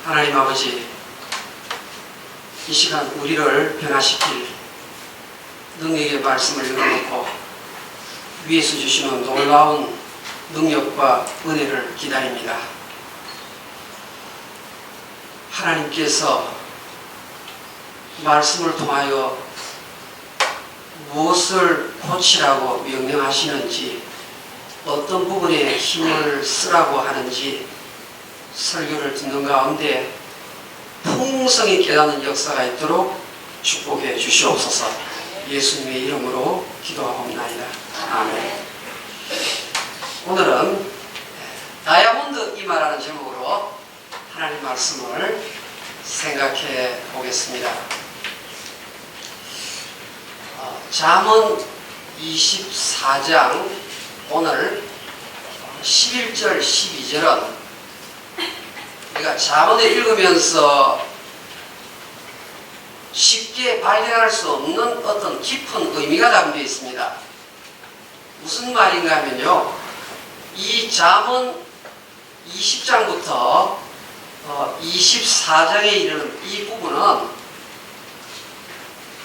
하나님 아버지, 이 시간 우리를 변화시킬 능력의 말씀을 열어놓고 위에서 주시는 놀라운 능력과 은혜를 기다립니다. 하나님께서 말씀을 통하여 무엇을 고치라고 명령하시는지, 어떤 부분에 힘을 쓰라고 하는지 설교를 듣는 가운데 풍성히 깨닫는 역사가 있도록 축복해 주시옵소서. 예수님의 이름으로 기도하옵나이다. 아멘. 오늘은 다이아몬드 이마라는 제목으로 하나님 말씀을 생각해 보겠습니다. 잠언 24장 오늘 11절 12절은 우리가 잠언을 읽으면서 쉽게 발견할 수 없는 어떤 깊은 의미가 담겨 있습니다. 무슨 말인가 하면요, 이 잠언 20장부터 24장에 이르는 이 부분은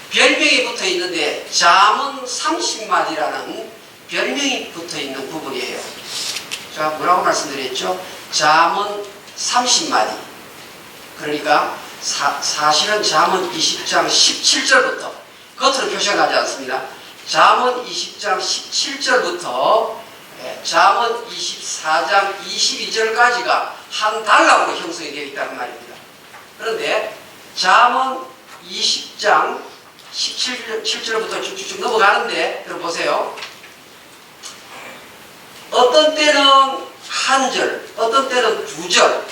별명이 붙어 있는데 잠언 30마디라는 별명이 붙어 있는 부분이에요. 제가 뭐라고 말씀드렸죠? 잠언 30마디. 그러니까 사실은 잠언 20장 17절부터, 겉으로 표시하지 않습니다. 잠언 20장 17절부터 잠언 24장 22절까지가 한 단락으로 형성이 되어 있다는 말입니다. 그런데 잠언 20장 17절부터 쭉쭉쭉 넘어가는데 여러분 보세요. 어떤 때는 한 절, 어떤 때는 두 절,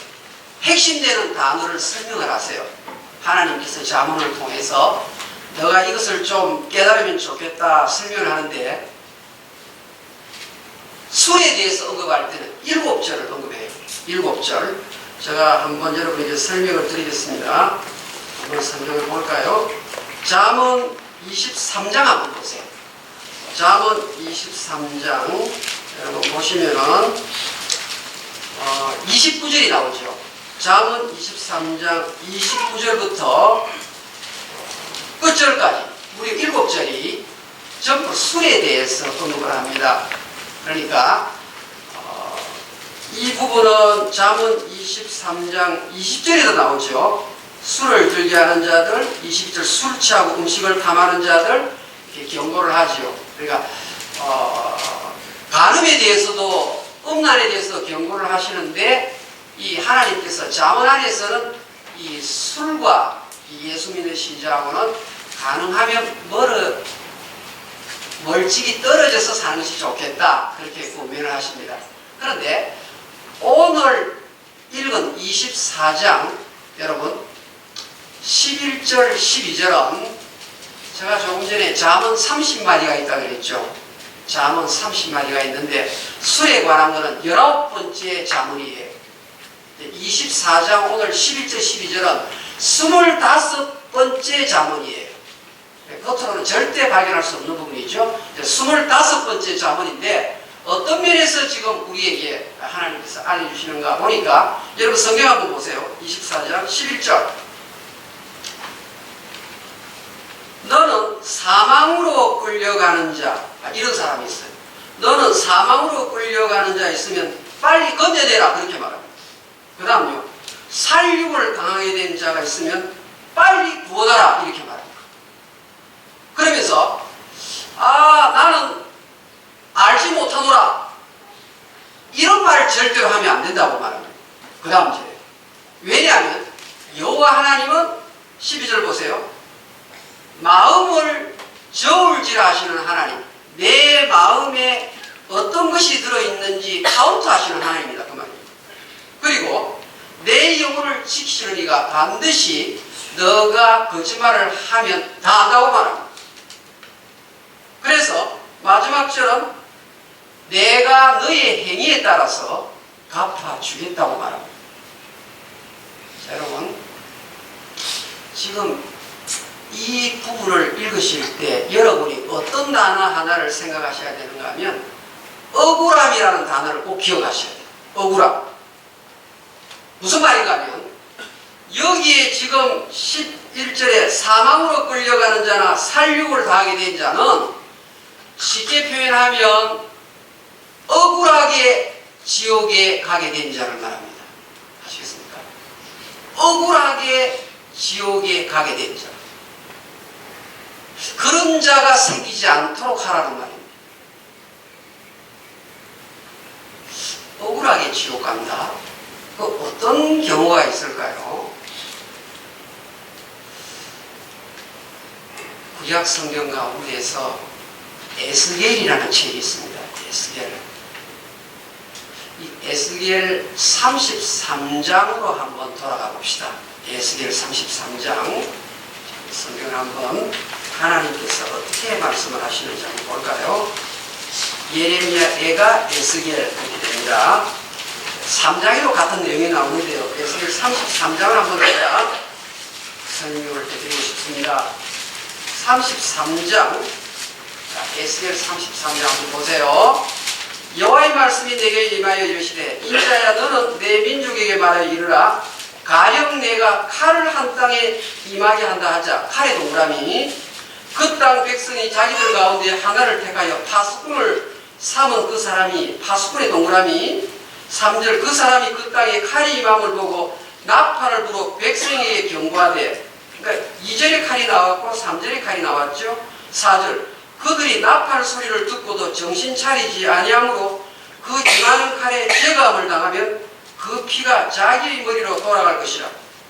핵심되는 단어를 설명을 하세요. 하나님께서 잠언을 통해서 너가 이것을 좀 깨달으면 좋겠다 설명을 하는데, 술에 대해서 언급할 때는 7절을 언급해요. 7절. 제가 한번 여러분에게 설명을 드리겠습니다. 한번 성경을 볼까요? 잠언 23장 한번 보세요. 잠언 23장 여러분 보시면은 29절이 나오죠. 잠언 23장 29절부터 끝절까지 무려 7절이 전부 술에 대해서 언급을 합니다. 그러니까 이 부분은 잠언 23장 20절에도 나오죠. 술을 들게 하는 자들, 22절 술 취하고 음식을 탐하는 자들, 이렇게 경고를 하죠. 그러니까 간음에 대해서도, 음란에 대해서 경고를 하시는데, 이 하나님께서 잠언 안에서는 이 술과 이 예수 믿는 신자하고는 가능하면 멀찍이 떨어져서 사는 것이 좋겠다, 그렇게 고민을 하십니다. 그런데 오늘 읽은 24장 여러분 11절 12절은 제가 조금 전에 잠언 30마디가 있다고 그랬죠. 잠언 30마디가 있는데 술에 관한 것은 19번째 잠언이에요. 24장 오늘 11절 12절은 25번째 잠언이에요. 겉으로는 절대 발견할 수 없는 부분이죠. 25번째 잠언인데 어떤 면에서 지금 우리에게 하나님께서 알려주시는가 보니까, 여러분 성경 한번 보세요. 24장 11절. 너는 사망으로 끌려가는 자, 이런 사람이 있어요. 너는 사망으로 끌려가는 자 있으면 빨리 건져내라, 그렇게 말합니다. 그 다음요, 살육을 당하게 된 자가 있으면 빨리 구원하라, 이렇게 말합니다. 그러면서 나는 알지 못하노라, 이런 말을 절대로 하면 안 된다고 말합니다. 그 다음 절에, 왜냐하면 여호와 하나님은 12절 보세요. 마음을 저울질하 하시는 하나님, 내 마음에 어떤 것이 들어있는지 카운트 하시는 하나님입니다, 그 말입니다. 그리고 내 영혼을 지키시는 이가 반드시 너가 거짓말을 하면 다 안다고 말합니다. 그래서 마지막 절은 내가 너의 행위에 따라서 갚아주겠다고 말합니다. 자, 여러분, 지금 이 부분을 읽으실 때 여러분이 어떤 단어 하나를 생각하셔야 되는가 하면 억울함이라는 단어를 꼭 기억하셔야 돼요. 억울함. 무슨 말인가 하면 여기에 지금 11절에 사망으로 끌려가는 자나 살육을 당하게 된 자는 쉽게 표현하면 억울하게 지옥에 가게 된 자를 말합니다. 아시겠습니까? 억울하게 지옥에 가게 된 자. 그런 자가 생기지 않도록 하라는 말입니다. 억울하게 지옥 간다. 그 어떤 경우가 있을까요? 구약 성경 가운데에서 에스겔이라는 책이 있습니다. 에스겔. 이 에스겔 33장으로 한번 돌아가 봅시다. 에스겔 33장. 성경을 한번 하나님께서 어떻게 말씀을 하시는지 한번 볼까요? 예레미야가 에스겔 이렇게 됩니다. 3장에도 같은 내용이 나오는데요. 에스겔 33장을 한번 제가 설명을 해드리고 싶습니다. 33장, 에스겔 33장 한번 보세요. 여호와의 말씀이 내게 임하여 이르시되 인자야 너는 내 민족에게 말하여 이르라 가령 내가 칼을 한 땅에 임하게 한다 하자. 칼의 동그라미 그 땅 백성이 자기들 가운데 하나를 택하여 파수꾼을 삼은 그 사람이 파수꾼의 동그라미 3절 그 사람이 그 땅에 칼이 임함을 보고 나팔을 불어 백성에게 경고하되 그러니까 2절에 칼이 나왔고 3절에 칼이 나왔죠. 4절 그들이 나팔 소리를 듣고도 정신 차리지 아니하므로 그 임하는 칼에 제거함을 당하면 그 피가 자기의 머리로 돌아갈 것이라.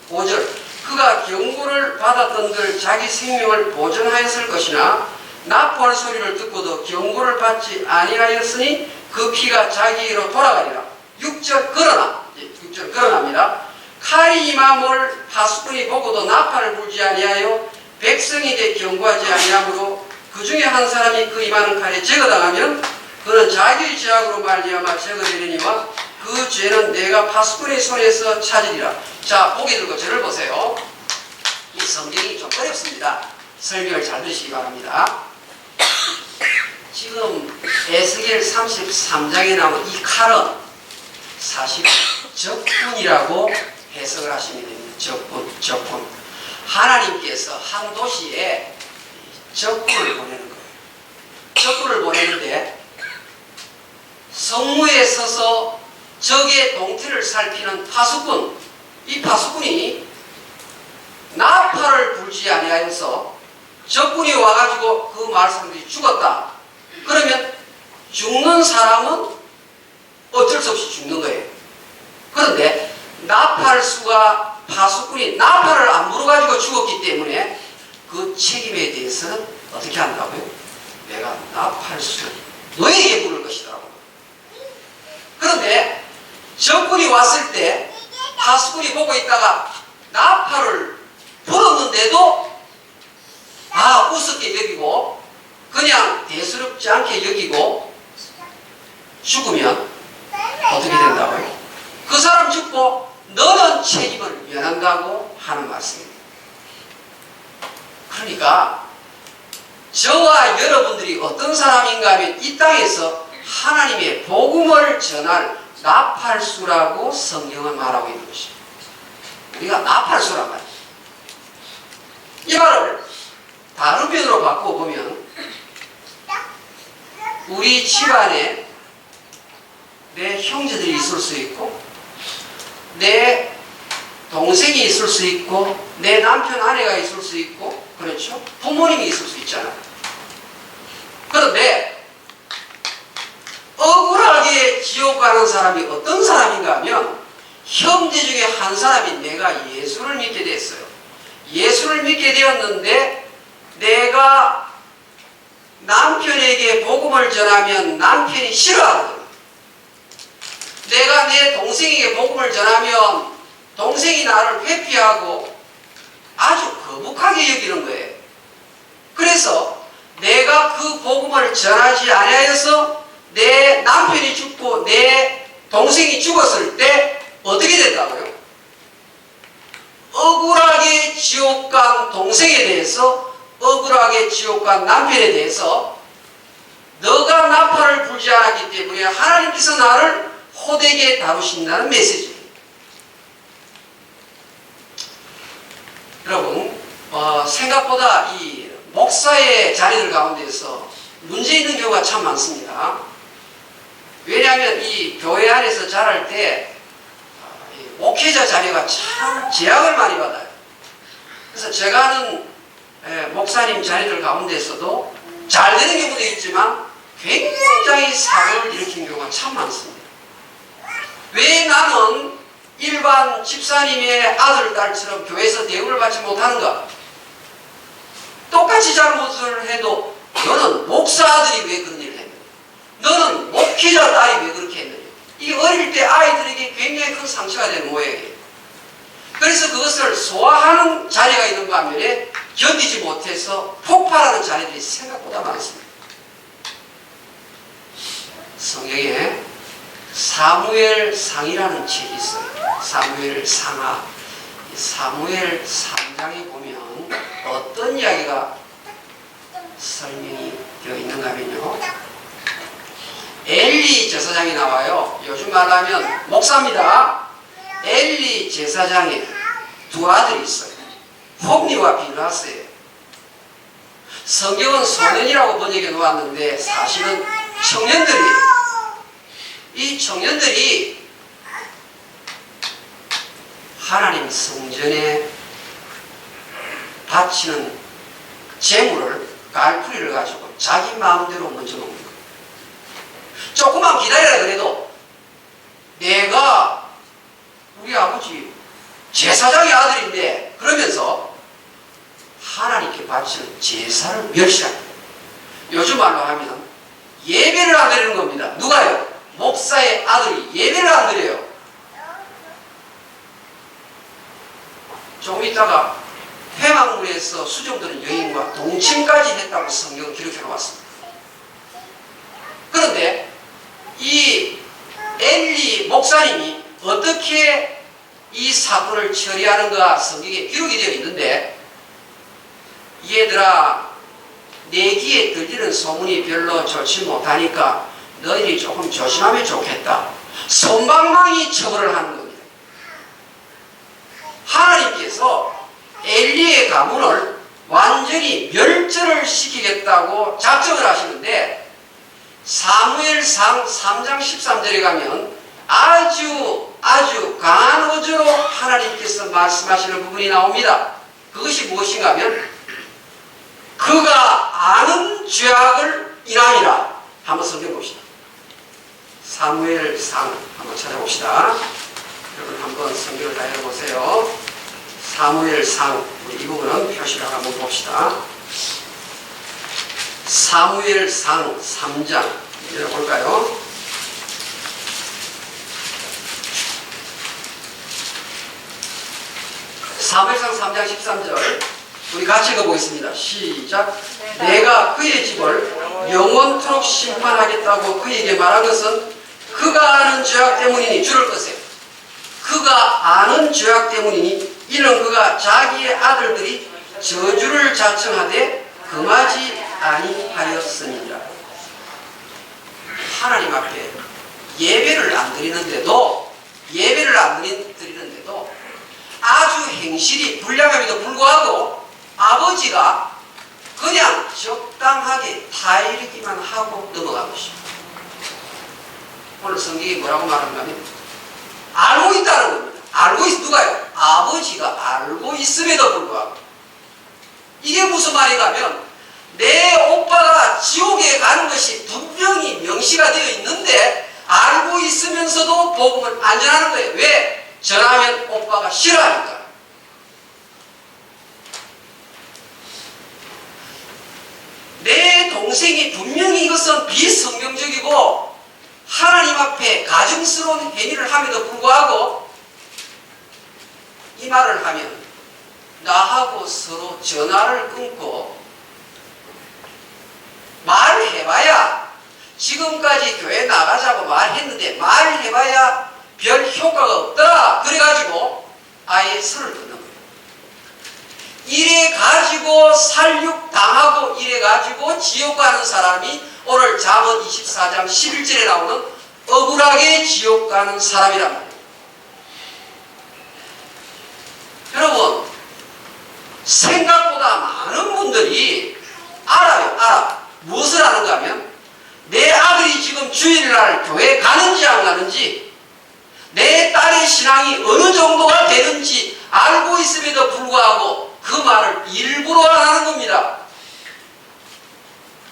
5절 그가 경고를 받았던들 자기 생명을 보존하였을 것이나 나팔 소리를 듣고도 경고를 받지 아니하였으니 그 피가 자기로 돌아가리라. 6절 그러나 6절 그러나입니다. 칼이 임함을 파수꾼이 보고도 나팔을 불지 아니하여 백성에게 경고하지 아니하므로 그 중에 한 사람이 그 임하는 칼에 제거당하면 그는 자기의 죄악으로 말미암아 제거되리니와 그 죄는 내가 파수꾼의 손에서 찾으리라. 자, 보기 들고 저를 보세요. 이 성경이 좀 어렵습니다. 설명을 잘 들으시기 바랍니다. 지금 에스겔 33장에 나온 이 칼은 사실 적군이라고 해석을 하시면 됩니다. 적군. 하나님께서 한 도시에 적군을 보내는 거예요. 적군을 보내는데 성무에 서서 적의 동태를 살피는 파수꾼, 이 파수꾼이 나팔을 불지 아니하여서 적군이 와가지고 그 마을 사람들이 죽었다. 그러면 죽는 사람은 어쩔 수 없이 죽는 거예요. 그런데 나팔수가 파수꾼이 나팔을 안 불어가지고 죽었기 때문에 그 책임에 대해서는 어떻게 한다고요? 내가 나팔수를 너에게 부를 것이더라고. 그런데 적군이 왔을 때 파수꾼이 보고 있다가 나팔을 불었는데도 우습게 여기고 그냥 대수롭지 않게 여기고 죽으면 어떻게 된다고요? 그 사람 죽고 너는 책임을 면한다고 하는 말씀입니다. 그러니까 저와 여러분들이 어떤 사람인가 하면 이 땅에서 하나님의 복음을 전할 나팔수라고 성경은 말하고 있는 것입니다. 우리가 나팔수란 말이에요. 이 말을 다른 면으로 바꿔보면 우리 집안에 내 형제들이 있을 수 있고 내 동생이 있을 수 있고 내 남편 아내가 있을 수 있고 그렇죠? 부모님이 있을 수 있잖아요. 그런데 억울하게 지옥 가는 사람이 어떤 사람인가 하면 형제 중에 한 사람이 내가 예수를 믿게 됐어요. 예수를 믿게 되었는데 내가 남편에게 복음을 전하면 남편이 싫어하거든. 내가 내 동생에게 복음을 전하면 동생이 나를 회피하고 아주 거북하게 여기는 거예요. 그래서 내가 그 복음을 전하지 아니하여서 내 남편이 죽고 내 동생이 죽었을 때 어떻게 된다고요? 억울하게 지옥 간 동생에 대해서 억울하게 지옥 간 남편에 대해서 너가 나팔을 불지 않았기 때문에 하나님께서 나를 호되게 다루신다는 메시지입니다. 여러분, 생각보다 이 목사의 자리들 가운데서 문제 있는 경우가 참 많습니다. 왜냐하면 이 교회 안에서 자랄 때 목회자 자리가 참 제약을 많이 받아요. 그래서 제가 아는 목사님 자리들 가운데서도 잘 되는 경우도 있지만 굉장히 사고를 일으킨 경우가 참 많습니다. 왜 나는 일반 집사님의 아들, 딸처럼 교회에서 대우를 받지 못하는가? 똑같이 잘못을 해도 너는 목사 아들이 왜 그런 일을 했느냐? 너는 목회자 딸이 왜 그렇게 했느냐? 이 어릴 때 아이들에게 굉장히 큰 상처가 되는 모양이에요. 그래서 그것을 소화하는 자리가 있는 반면에 견디지 못해서 폭발하는 자리들이 생각보다 많습니다. 성경에 사무엘상이라는 책이 있어요. 사무엘상하. 사무엘 3장에 보면 어떤 이야기가 설명이 되어 있는가 하면요, 엘리 제사장이 나와요. 요즘 말로 하면 목사입니다. 엘리 제사장에 두 아들이 있어요. 홉니와 비느하스예요. 성경은 소년이라고 번역해 놓았는데 사실은 청년들이에요. 이 청년들이 하나님 성전에 바치는 재물을, 깔풀이를 가지고 자기 마음대로 먼저 먹는 거예요. 조금만 기다리라 그래도 내가 우리 아버지 제사장의 아들인데 그러면서 하나님께 바치는 제사를 멸시합니다. 요즘 말로 하면 예배를 안 드리는 겁니다. 누가요? 목사의 아들이 예배를 안 드려요. 조금 있다가 회막물에서 수종드는 여인과 동침까지 했다고 성경은 기록해 놓았습니다. 그런데 이 엘리 목사님이 어떻게 이 사건을 처리하는가 성경에 기록이 되어 있는데, 얘들아, 내 귀에 들리는 소문이 별로 좋지 못하니까 너희들이 조금 조심하면 좋겠다. 솜방망이 처벌을 하는 겁니다. 하나님께서 엘리의 가문을 완전히 멸절을 시키겠다고 작정을 하시는데, 사무엘상 3장 13절에 가면 아주 강한 어조로 하나님께서 말씀하시는 부분이 나옵니다. 그것이 무엇인가 하면 그가 아는 죄악을 인하니라. 한번 성경 봅시다. 사무엘상 한번 찾아봅시다. 여러분 한번 성경을 다 읽어보세요. 사무엘상, 이 부분은 표시를 한번 봅시다. 사무엘상 3장 열어볼까요? 사무엘상 3장 13절 우리 같이 읽어보겠습니다. 시작. 내가 그의 집을 영원토록 심판하겠다고 그에게 말한 것은 그가 아는 죄악 때문이니, 줄을 끄세요. 그가 아는 죄악 때문이니 이는 그가 자기의 아들들이 저주를 자청하되 금하지 아니하였으니라. 하나님 앞에 예배를 안 드리는데도 아주 행실이 불량함에도 불구하고 아버지가 그냥 적당하게 타이르기만 하고 넘어간 것입니다. 오늘 성경이 뭐라고 말하냐면 알고 있다는 겁니다. 알고 있, 누가요? 아버지가 알고 있음에도 불구하고. 이게 무슨 말인가 하면 내 오빠가 지옥에 가는 것이 분명히 명시가 되어 있는데 알고 있으면서도 복음을 안 전하는 거예요. 왜? 전하면 오빠가 싫어하니까. 내 동생이 분명히 이것은 비성경적이고 하나님 앞에 가증스러운 행위를 함에도 불구하고 이 말을 하면 나하고 서로 전화를 끊고 말을 해봐야, 지금까지 교회 나가자고 말했는데 말해봐야 별 효과가 없더라. 그래가지고 아예 선을 끊는 거예요. 이래 가지고 살육 당하고 이래 가지고 지옥 가는 사람이 오늘 잠언 24장 11절에 나오는 억울하게 지옥 가는 사람이란 말이에요. 여러분, 생각보다 많은 분들이 알아. 무엇을 아는가 하면 내 아들이 지금 주일날 교회 가는지 안 가는지, 내 딸의 신앙이 어느 정도가 되는지 알고 있음에도 불구하고 그 말을 일부러 안 하는 겁니다.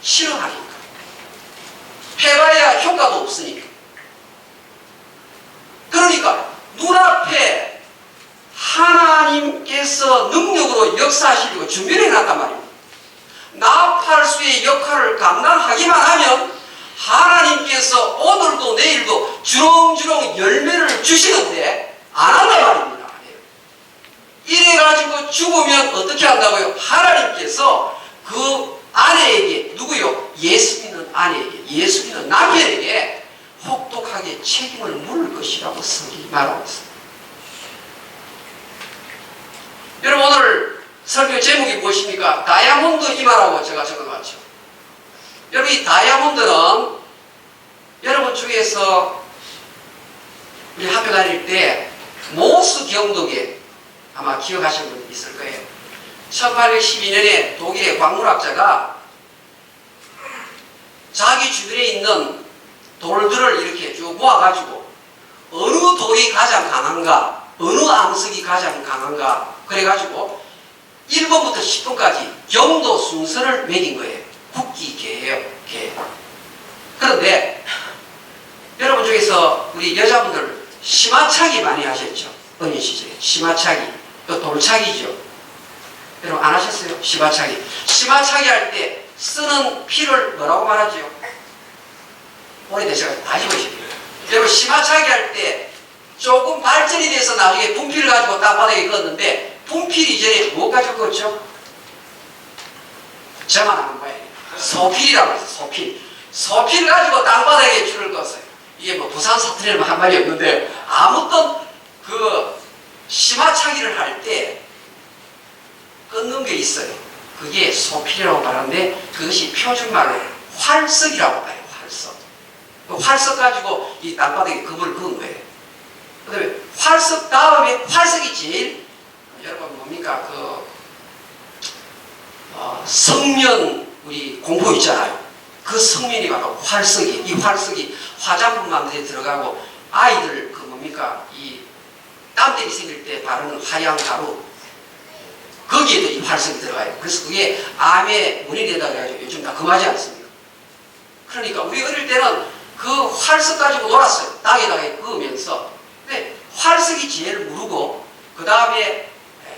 싫어하니까. 해봐야 효과도 없으니까. 그러니까 눈앞에 하나님께서 능력으로 역사하시려고 준비를 해놨단 말입니다. 나팔수의 역할을 감당하기만 하면 하나님께서 오늘도 내일도 주렁주렁 열매를 주시는데 안 한단 말입니다. 이래가지고 죽으면 어떻게 한다고요? 하나님께서 그 아내에게, 누구요? 예수 믿는 아내에게, 예수 믿는 남편에게 혹독하게 책임을 물을 것이라고 성경이 말하고 있습니다. 여러분, 오늘 설교 제목이 무엇입니까? 다이아몬드 이마라고 제가 적어놨죠. 여러분, 이 다이아몬드는 여러분 중에서 우리 학교 다닐 때 모스 경독에 아마 기억하시는 분이 있을 거예요. 1812년에 독일의 광물학자가 자기 주변에 있는 돌들을 이렇게 쭉 모아가지고 어느 돌이 가장 강한가, 어느 암석이 가장 강한가, 그래가지고 1번부터 10번까지 경도 순서를 매긴 거예요. 국기계예요, 계. 그런데 여러분 중에서 우리 여자분들 심화차기 많이 하셨죠? 어린 시절에 심화차기, 또 돌차기죠. 여러분 안 하셨어요? 심화차기. 심화차기 할 때 쓰는 피를 뭐라고 말하죠? 오래되셔서 다시 보시죠. 여러분 심화차기 할 때 조금 발전이 돼서 나중에 분필을 가지고 땅바닥에 그었는데 분필 이전에 무엇 가지고 그었죠? 저만 아는 거예요. 소필이라고 해서 소필. 소필을 가지고 땅바닥에 줄을 그었어요. 이게 뭐 부산 사투리는 한 말이 없는데 아무튼 그 심화차기를 할 때 끊는 게 있어요. 그게 소필이라고 말하는데 그것이 표준말로 활석이라고 봐요. 활석. 그 활석 가지고 이 땅바닥에 금을 그은 거예요. 그 다음에 활석 다음에 활석이 제일 여러분 뭡니까? 성면 우리 공포 있잖아요. 그 성면이 바로 활석이, 이 활석이 화장품 만드는 데 들어가고 아이들 그 뭡니까? 이 땀때기 생길 때 바르는 하얀 가루, 거기에도 이 활석이 들어가요. 그래서 그게 암에 원인이 된다고 해가지고 요즘 다 금하지 않습니까? 그러니까 우리 어릴 때는 그 활석 가지고 놀았어요. 땅에다가 그으면서. 근데 활석이 제일 무르고 그 다음에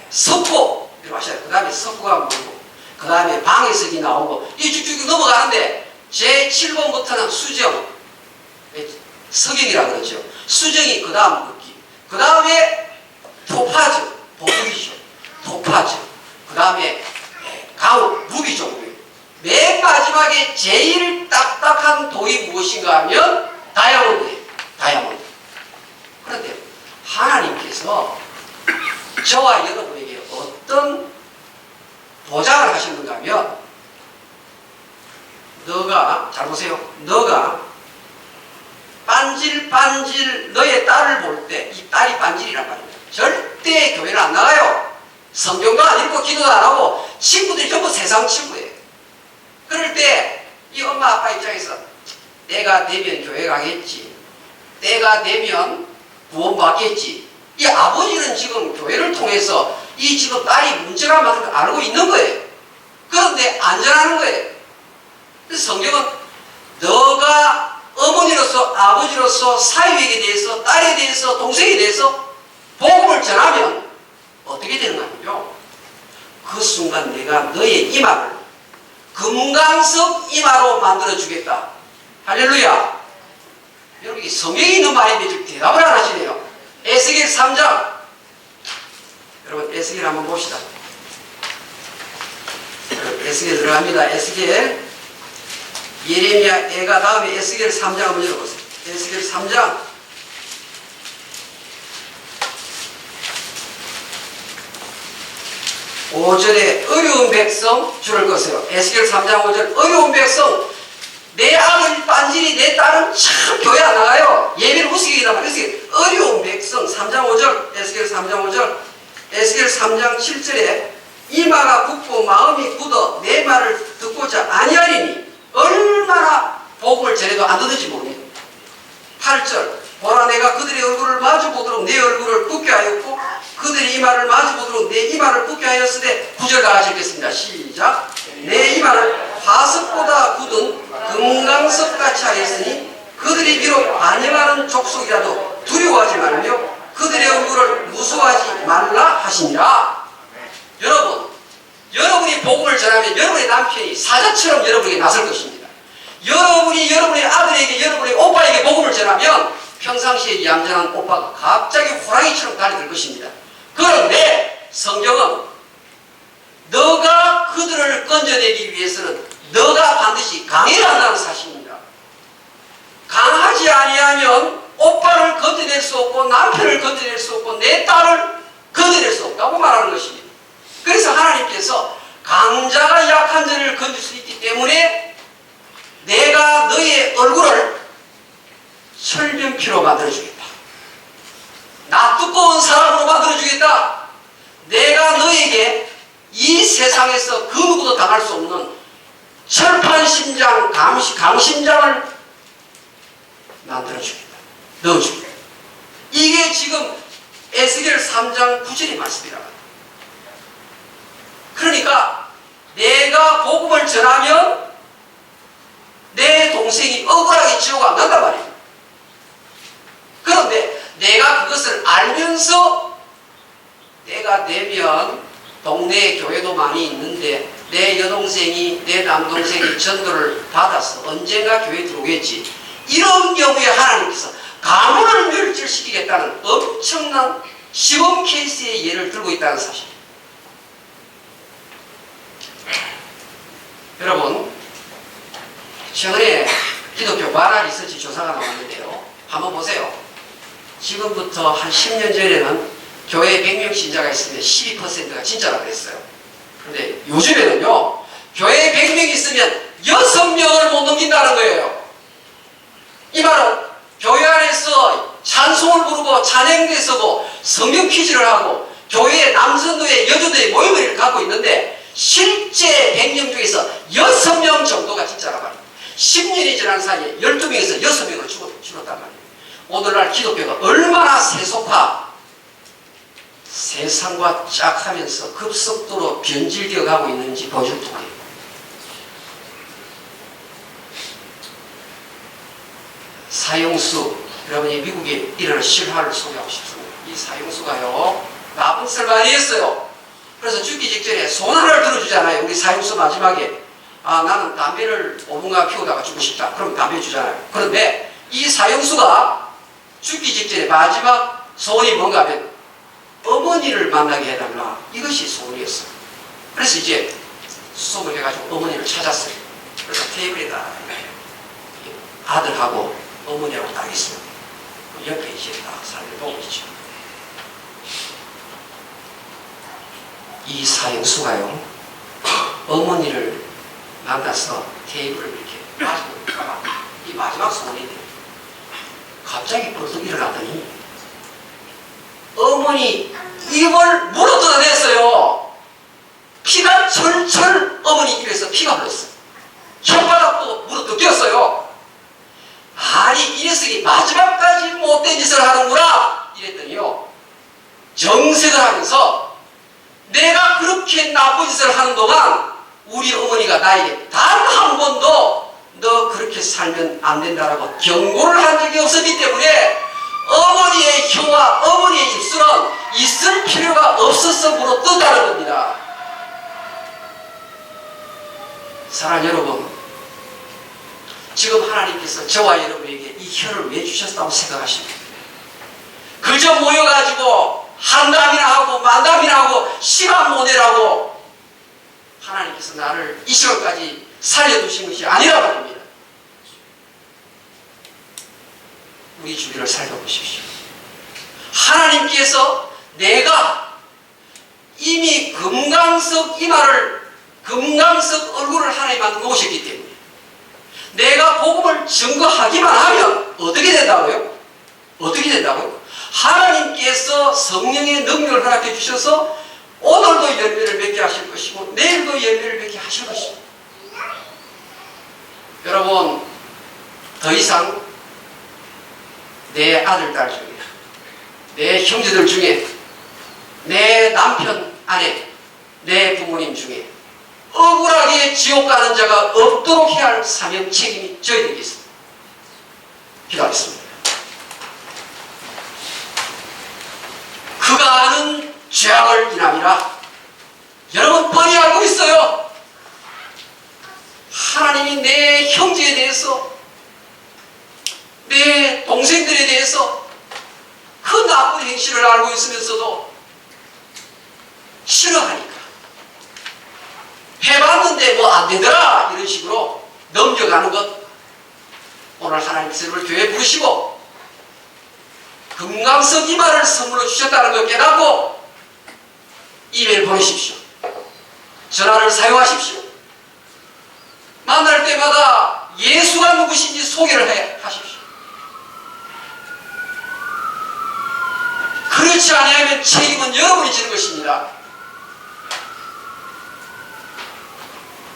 석고, 그 다음에 석고가 무르고 그 다음에 방해석이 나오고 이 쭉쭉 넘어가는데 제7번부터는 수정, 석영이라고 그러죠. 수정이 그 다음 긋기. 그 다음에 토파즈, 보석이죠. 토파즈. 그 다음에 가우, 루비죠. 맨 마지막에 제일 딱딱한 돌이 무엇인가 하면 다이아몬드예요. 다이아몬드. 그런데 하나님께서 저와 여러분에게 어떤 보장을 하셨는가 하면 너가, 잘 보세요. 너가 반질반질 너의 딸을 볼 때 이 딸이 반질이란 말입니다. 절대 교회를 안 나가요. 성경도 안 읽고 기도도 안 하고 친구들이 전부 세상 친구예요. 그럴 때 이 엄마 아빠 입장에서 때가 되면 교회 가겠지, 때가 되면 구원 받겠지, 이 아버지는 지금 교회를 통해서 이 지금 딸이 문제가 많은 걸 알고 있는 거예요. 그런데 안전하는 거예요. 그래서 성경은 너가 어머니로서 아버지로서 사위에게 대해서 딸에 대해서 동생에 대해서 복음을 전하면 어떻게 되는가 하면요, 그 순간 내가 너의 이마를 금강석 이마로 만들어 주겠다. 할렐루야. 여러분 이게 성경에 있는 말인데 지금 대답을 안 하시네요. 에스겔 3장. 여러분 에스겔 한번 봅시다. 에스겔 들어갑니다. 에스겔, 예레미야, 애가 다음에 에스겔 3장 한번 열어보세요. 에스겔 3장 5절에 어려운 백성 줄을 거세요. 에스겔 3장 5절 어려운 백성, 내 아들 빤질이 내 딸은 참 교회 안 나가요. 예배를 무식이란 말이에요. 어려운 백성 3장 5절, 에스겔 3장 5절, 에스겔 3장 7절에 이마가 굳고 마음이 굳어 내 말을 듣고자 아니하리니 얼마나 복음을 전해도 안 듣는지 모릅니다. 8절 보라 내가 그들의 얼굴을 마주보도록 내 얼굴을 굳게 하였고 그들의 이마를 마주보도록 내 이마를 굳게 하였으되 9절 다 같이 읽겠습니다. 시작. 내 이마를 화석보다 굳은 금강석같이 하였으니 그들이 비록 반역하는 족속이라도 두려워하지 말며 그들의 얼굴을 무서워하지 말라 하시니라. 여러분, 여러분이 복음을 전하면 여러분의 남편이 사자처럼 여러분에게 나설 것입니다. 여러분이 여러분의 아들에게 여러분의 오빠에게 복음을 전하면 평상시에 얌전한 오빠가 갑자기 호랑이처럼 달려들 것입니다. 그런데 성경은 너가 그들을 건져내기 위해서는 너가 반드시 강해야 한다는 사실입니다. 강하지 아니하면 오빠를 건져낼 수 없고 남편을 건져낼 수 없고 내 딸을 건져낼 수 없다고 말하는 것입니다. 그래서 하나님께서 강자가 약한 자를 건질 수 있기 때문에 내가 너의 얼굴을 철면피로 만들어주겠다. 나 두꺼운 사람으로 만들어주겠다. 내가 너에게 이 세상에서 그 누구도 당할 수 없는 철판심장, 강심장을 만들어주겠다. 넣어주겠다. 이게 지금 에스겔 3장 9절의 말씀이라. 그러니까 내가 복음을 전하면 내 동생이 억울하게 지옥 안 간단 말이에요. 그런데 내가 그것을 알면서 내가 되면 동네에 교회도 많이 있는데 내 여동생이 내 남동생이 전도를 받아서 언젠가 교회에 들어오겠지. 이런 경우에 하나님께서 가문을 멸절시키겠다는 엄청난 시범 케이스의 예를 들고 있다는 사실. 여러분, 최근에 기독교 바나 리서치 조사가 나왔는데요. 한번 보세요. 지금부터 한 10년 전에는 교회에 100명 신자가 있으면 12%가 진짜라고 그랬어요. 그런데 요즘에는요, 교회에 100명 있으면 6명을 못 넘긴다는 거예요. 이 말은 교회 안에서 찬송을 부르고 찬양대 서고 성경 퀴즈를 하고 교회의 남성도의 여자도의 모임을 갖고 있는데 실제 100명 중에서 6명 정도가 진짜란 말이에요. 10년이 지난 사이에 12명에서 6명으로 줄었단 말이에요. 오늘날 기독교가 얼마나 세속화, 세상과 짝하면서 급속도로 변질되어 가고 있는지 보여줄 통해요. 사형수, 여러분이 미국에 일어난 실화를 소개하고 싶습니다. 이 사형수가요, 나쁜 짓을 많이 했어요. 그래서 죽기 직전에 손 하나를 들어주잖아요. 우리 사형수 마지막에 나는 담배를 5분간 피우다가 죽고 싶다. 그럼 담배 주잖아요. 그런데 이 사형수가 죽기 직전에 마지막 소원이 뭔가 하면 어머니를 만나게 해달라. 이것이 소원이었어요. 그래서 이제 수속을 해가지고 어머니를 찾았어요. 그래서 테이블에다 아들하고 어머니하고 딱 있어요. 옆에 이제 딱 사람을 보고 있죠. 이 사형수가요, 어머니를 만나서 테이블을 이렇게 마시고 있다가 이 마지막 소원이 돼요. 갑자기 벌떡 일어나더니 어머니 입을 물어 뜯어냈어요. 피가 철철 어머니 입에서 피가 흘렀어요. 혓바닥도 물어 뜯겼어요. 아니 이 녀석이 마지막까지 못된 짓을 하는구나 이랬더니요, 정색을 하면서 내가 그렇게 나쁜 짓을 하는 동안 우리 어머니가 나에게 단 한 번도 너 그렇게 살면 안 된다라고 경고를 한 적이 없었기 때문에 어머니의 혀와 어머니의 입술은 있을 필요가 없어서 물어 뜯다는 겁니다. 사랑하는 여러분, 지금 하나님께서 저와 여러분에게 이 혀를 왜 주셨다고 생각하십니까? 그저 모여가지고 한담이나 하고 만담이나 하고 시간 보내라고 하나님께서 나를 이 시간까지 살려두신 것이 아니라 말입니다. 우리 주위를 살펴보십시오. 하나님께서 내가 이미 금강석 이마를, 금강석 얼굴을 하나님한테 놓으셨기 때문에 내가 복음을 증거하기만 하면 어떻게 된다고요? 어떻게 된다고요? 하나님께서 성령의 능력을 허락해 주셔서 오늘도 열매를 맺게 하실 그 열매를 맺게 하신 것입니다. 여러분, 더 이상 내 아들, 딸 중에, 내 형제들 중에, 내 남편, 아내, 내 부모님 중에 억울하게 지옥 가는 자가 없도록 해야 할 사명 책임이 저희들에게 있습니다. 기도하겠습니다. 그가 아는 죄악을 인함이라. 여러분 뻔히 알고 있어요. 하나님이 내 형제에 대해서, 내 동생들에 대해서 그 나쁜 행실을 알고 있으면서도 싫어하니까, 해봤는데 뭐 안 되더라 이런 식으로 넘겨가는 것, 오늘 하나님께서 여러분을 교회에 부르시고 금강석 이마를 선물로 주셨다는 걸 깨닫고 이메일 보내십시오. 전화를 사용하십시오. 만날 때마다 예수가 누구신지 소개를 하십시오. 그렇지 않으면 책임은 여러분이 지는 것입니다.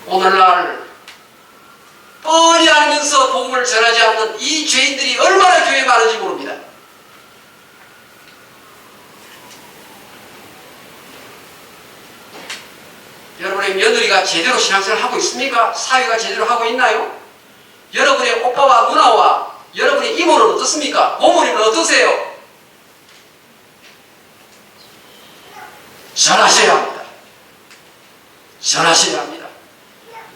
오늘날 뻔히 알면서 복음을 전하지 않는 이 죄인들이 얼마나 교회에 많은지 모릅니다. 여러분의 며느리가 제대로 신앙생활을 하고 있습니까? 사위가 제대로 하고 있나요? 여러분의 오빠와 누나와 여러분의 이모는 어떻습니까? 고모님은 어떠세요? 전하셔야 합니다. 전하셔야 합니다.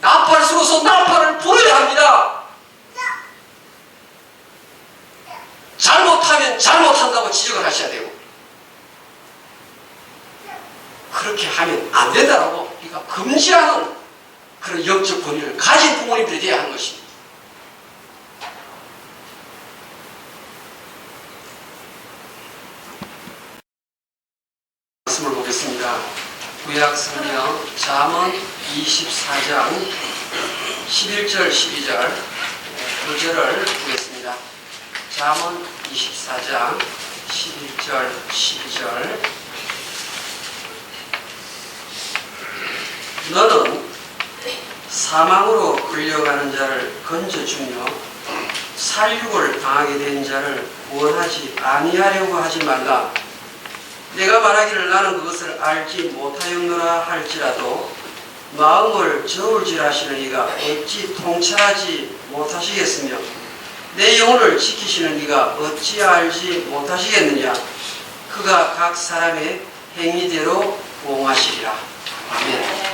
나팔수로서 나팔을 불어야 합니다. 잘못하면 잘못한다고 지적을 하셔야 되고, 그렇게 하면 안 된다라고 우리가 금지하는 그런 영적 권위를 가진 부모님들이 되어야 하는 것입니다. 말씀을 보겠습니다. 구약 성경 잠언 24장 11절 12절 9절을 보겠습니다. 잠언 24장 11절 12절. 너는 사망으로 끌려가는 자를 건져주며 살육을 당하게 된 자를 구원하지 아니하려고 하지 말라. 내가 말하기를 나는 그것을 알지 못하였노라 할지라도 마음을 저울질하시는 이가 어찌 통찰하지 못하시겠으며 내 영혼을 지키시는 이가 어찌 알지 못하시겠느냐. 그가 각 사람의 행위대로 보응하시리라. 아멘.